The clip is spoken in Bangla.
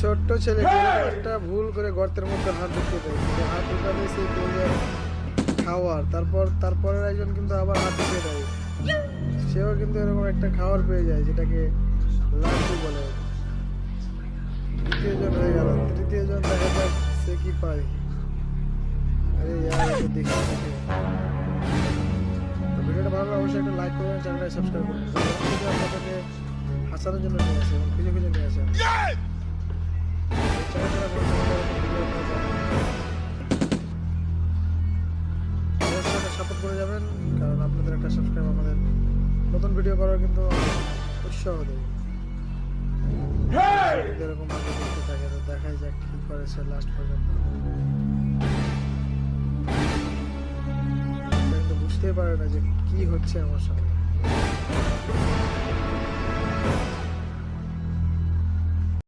ছোট্ট ছেলে একটা ভুল করে গর্তের মধ্যে হাত ঢুকিয়ে দেয়, হাত ঢুকালে সেই খাওয়ার, তারপরের একজন কিন্তু আবার হাত ঢুকিয়ে দেয়, সেও কিন্তু এরকম একটা খাওয়ার পেয়ে যায় যেটাকে লাড্ডু বলে। দ্বিতীয় জন হয়ে গেল, তৃতীয় জন দেখা যাক সে কি পায়। আরে দেখি ভিডিওটা ভালো লাগলে অবশ্যই একটা লাইক করবেন, চ্যানেলটা সাবস্ক্রাইব করবেন। আপনাদেরকে হাসানোর জন্য নিয়ে আসে এবং খুঁজে খুঁজে নিয়ে আসে। সাপোর্ট করে যাবেন, কারণ আপনাদের একটা সাবস্ক্রাইব আমাদের নতুন ভিডিও করার কিন্তু উৎসাহ দেয়। এরকম ভাবে দেখতে থাকে, তো দেখাই যাক কি করে সে লাস্ট পর্যন্ত। কিন্তু বুঝতেই পারে না যে কি হচ্ছে আমার সঙ্গে।